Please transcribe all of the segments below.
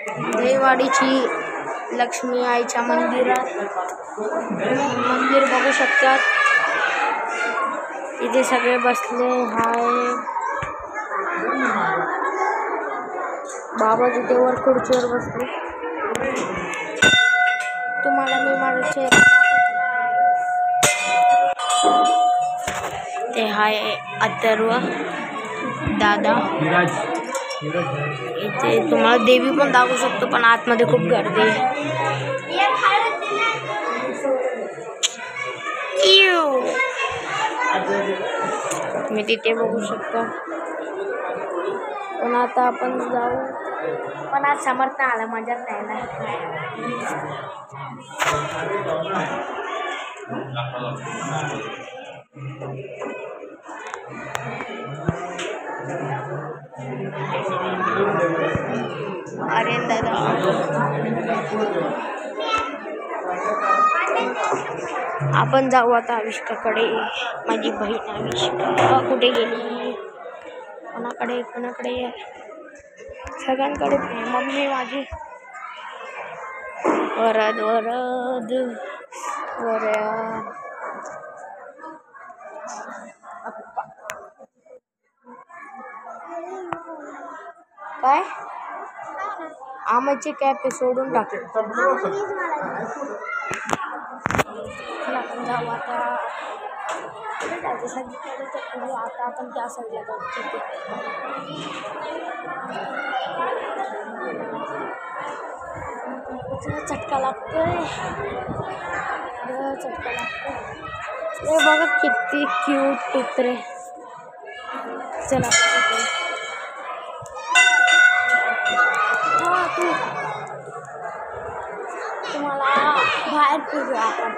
देवाडीची लक्ष्मी आईच्या मंदिरात मंदिर बघू शकतात. इथे सगळे बसले हाय. बाबा तिथे वर खुर्चीवर बसले. तुम्हाला मी माझा चेहरा ते हाय अथर्व दादा. इथे तुम्हाला देवी पण दाखवू शकतो, पण आतमध्ये खूप गर्दी आहे. मी तिथे बघू शकतो. पण आता आपण जाऊ. पण आज समर्थ आला, मजाच नाही ना. अरे दादा आपण जाऊ आता आविष्काकडे. माझी बहीण आविष्का कुठे गेली? कोणाकडे सगळ्यांकडे. मम्मी माझी वरद काय आमचे कॅप सोडून टाकले. आपण जाऊ आता. आता आपण त्या साईडला जाऊ. चटका लागतोय. हे बघा किती क्यूट कुत्रे. चला तुम्हाला बाहेर फिरू आपण.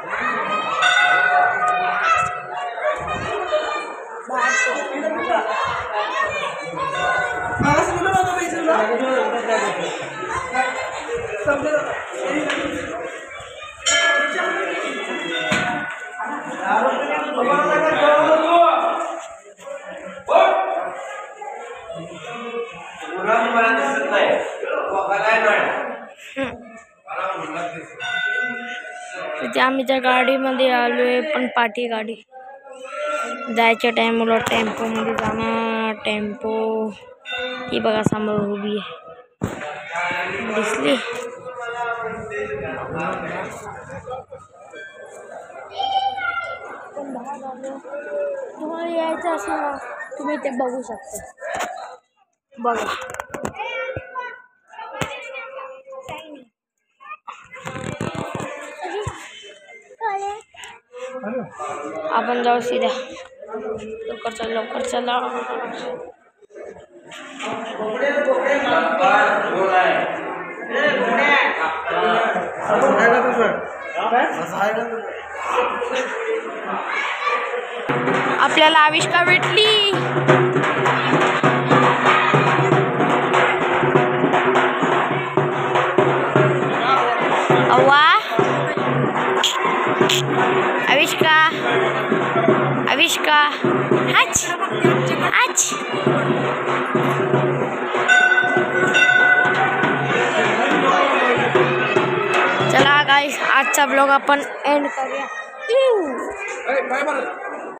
तिथे आम्ही त्या गाडीमध्ये आलोय, पण पाठी गाडी. जायच्या टायमाला टेम्पोमध्ये जाणार. टेम्पो ही बघा समोर उभी आहे, दिसली. तुम्हाला यायचं असेल ना, तुम्ही ते बघू शकता. बघा आपण जाऊ सीधा. लवकर चला. आपल्याला आविष्का भेटली. अव्वा आविष्का आज चला गाइस, आजचा ब्लॉग आपण एंड करूया.